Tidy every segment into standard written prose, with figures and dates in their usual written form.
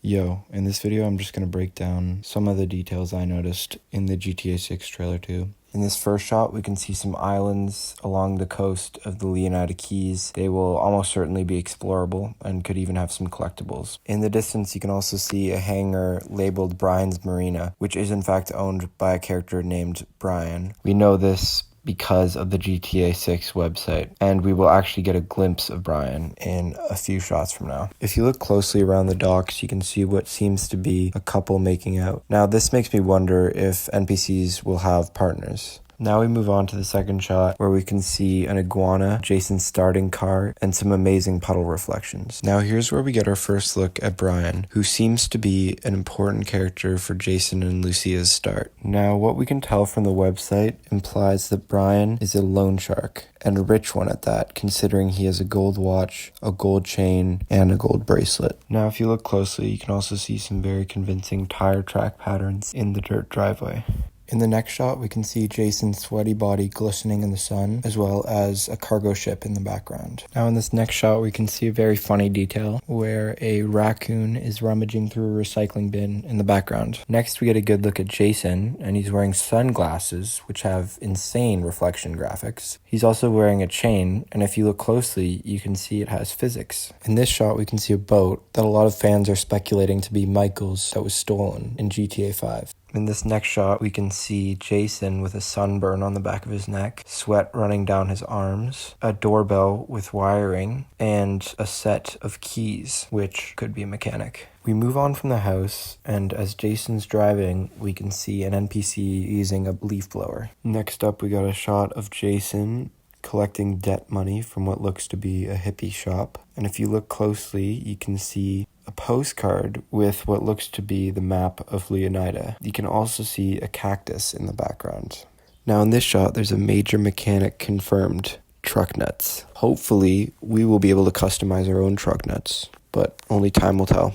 Yo, in this video I'm just going to break down some of the details I noticed in the GTA 6 trailer 2. In this first shot, we can see some islands along the coast of the Leonida Keys. They will almost certainly be explorable and could even have some collectibles. In the distance, you can also see a hangar labeled Brian's Marina, which is in fact owned by a character named Brian. We know this because of the GTA 6 website, and we will actually get a glimpse of Brian in a few shots from now. If you look closely around the docks, you can see what seems to be a couple making out. Now, this makes me wonder if NPCs will have partners. Now we move on to the second shot, where we can see an iguana, Jason's starting car, and some amazing puddle reflections. Now here's where we get our first look at Brian, who seems to be an important character for Jason and Lucia's start. Now what we can tell from the website implies that Brian is a loan shark, and a rich one at that, considering he has a gold watch, a gold chain, and a gold bracelet. Now if you look closely, you can also see some very convincing tire track patterns in the dirt driveway. In the next shot, we can see Jason's sweaty body glistening in the sun, as well as a cargo ship in the background. Now in this next shot, we can see a very funny detail where a raccoon is rummaging through a recycling bin in the background. Next, we get a good look at Jason, and he's wearing sunglasses, which have insane reflection graphics. He's also wearing a chain, and if you look closely, you can see it has physics. In this shot, we can see a boat that a lot of fans are speculating to be Michael's that was stolen in GTA 5. In this next shot, we can see Jason with a sunburn on the back of his neck, sweat running down his arms, a doorbell with wiring, and a set of keys, which could be a mechanic. We move on from the house, and as Jason's driving, we can see an NPC using a leaf blower. Next up, we got a shot of Jason collecting debt money from what looks to be a hippie shop. And if you look closely, you can see a postcard with what looks to be the map of Leonida. You can also see a cactus in the background. Now in this shot, there's a major mechanic confirmed, truck nuts. Hopefully, we will be able to customize our own truck nuts, but only time will tell.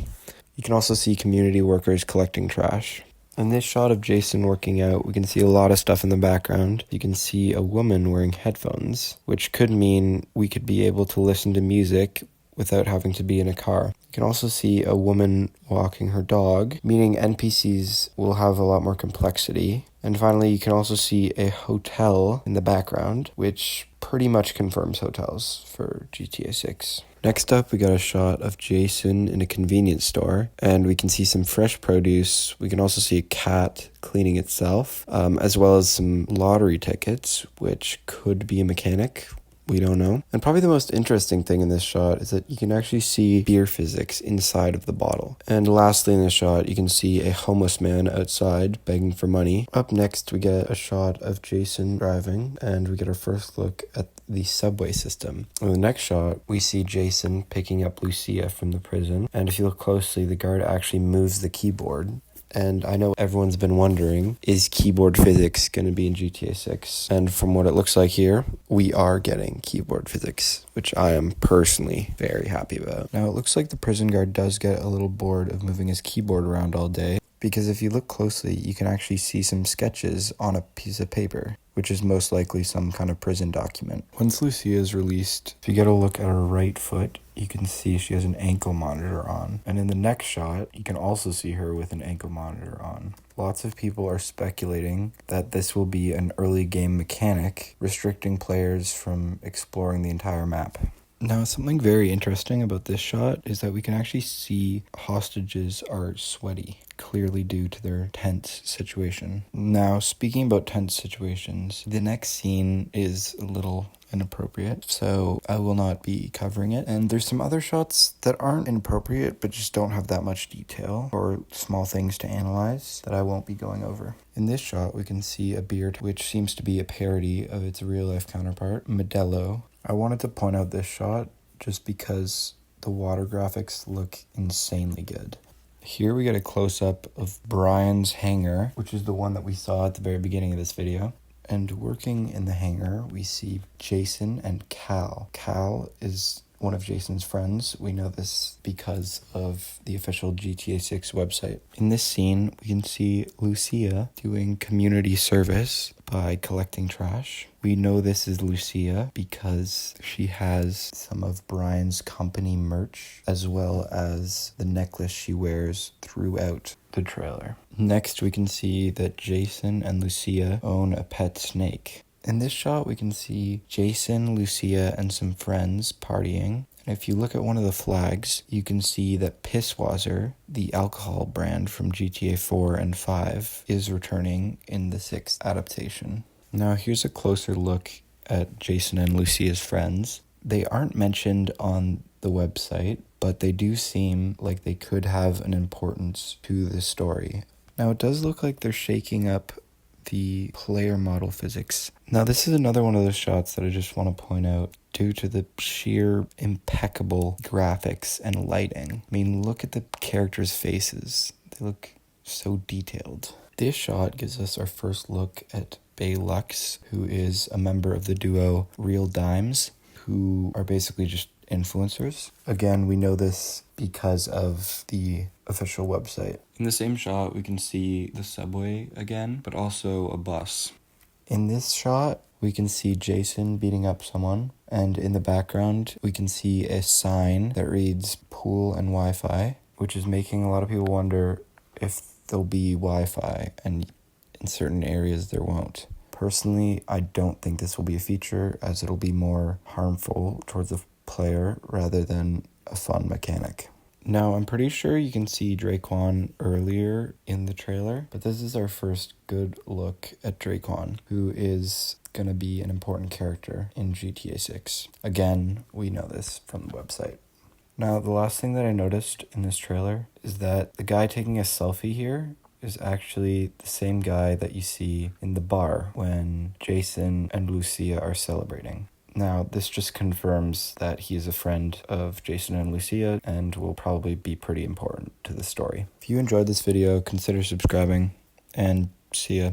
You can also see community workers collecting trash. In this shot of Jason working out, we can see a lot of stuff in the background. You can see a woman wearing headphones, which could mean we could be able to listen to music without having to be in a car. You can also see a woman walking her dog, meaning NPCs will have a lot more complexity. And finally, you can also see a hotel in the background, which pretty much confirms hotels for GTA 6. Next up, we got a shot of Jason in a convenience store, and we can see some fresh produce. We can also see a cat cleaning itself, as well as some lottery tickets, which could be a mechanic. We don't know. And probably the most interesting thing in this shot is that you can actually see beer physics inside of the bottle. And lastly in this shot, you can see a homeless man outside begging for money. Up next, we get a shot of Jason driving, and we get our first look at the subway system. In the next shot, we see Jason picking up Lucia from the prison. And if you look closely, the guard actually moves the keyboard. And I know everyone's been wondering, is keyboard physics going to be in GTA 6? And from what it looks like here, we are getting keyboard physics, which I am personally very happy about. Now, it looks like the prison guard does get a little bored of moving his keyboard around all day, because if you look closely, you can actually see some sketches on a piece of paper, which is most likely some kind of prison document. Once Lucia is released, if you get a look at her right foot, you can see she has an ankle monitor on. And in the next shot, you can also see her with an ankle monitor on. Lots of people are speculating that this will be an early game mechanic, restricting players from exploring the entire map. Now, something very interesting about this shot is that we can actually see hostages are sweaty, clearly due to their tense situation. Now, speaking about tense situations, the next scene is a little inappropriate, so I will not be covering it. And there's some other shots that aren't inappropriate, but just don't have that much detail or small things to analyze that I won't be going over. In this shot, we can see a beard, which seems to be a parody of its real-life counterpart, Modelo. I wanted to point out this shot just because the water graphics look insanely good. Here we get a close-up of Brian's hangar, which is the one that we saw at the very beginning of this video. And working in the hangar, we see Jason and Cal. Cal is one of Jason's friends. We know this because of the official GTA 6 website. In this scene, we can see Lucia doing community service by collecting trash. We know this is Lucia because she has some of Brian's company merch, as well as the necklace she wears throughout the trailer. Next, we can see that Jason and Lucia own a pet snake. In this shot, we can see Jason, Lucia, and some friends partying. And if you look at one of the flags, you can see that Pisswasser, the alcohol brand from GTA 4 and 5, is returning in the 6th adaptation. Now, here's a closer look at Jason and Lucia's friends. They aren't mentioned on the website, but they do seem like they could have an importance to the story. Now, it does look like they're shaking up the player model physics. Now, this is another one of those shots that I just want to point out due to the sheer impeccable graphics and lighting. I mean, look at the characters' faces. They look so detailed. This shot gives us our first look at Bay Lux, who is a member of the duo Real Dimes, who are basically just influencers. Again, we know this because of the official website. In the same shot, we can see the subway again, but also a bus. In this shot, we can see Jason beating up someone, and in the background, we can see a sign that reads pool and Wi-Fi, which is making a lot of people wonder if there'll be Wi-Fi, and in certain areas there won't. Personally, I don't think this will be a feature, as it'll be more harmful towards the player rather than a fun mechanic. Now, I'm pretty sure you can see Draquan earlier in the trailer, but this is our first good look at Draquan, who is going to be an important character in GTA 6. Again, we know this from the website. Now, the last thing that I noticed in this trailer is that the guy taking a selfie here is actually the same guy that you see in the bar when Jason and Lucia are celebrating. Now, this just confirms that he is a friend of Jason and Lucia and will probably be pretty important to the story. If you enjoyed this video, consider subscribing, and see ya.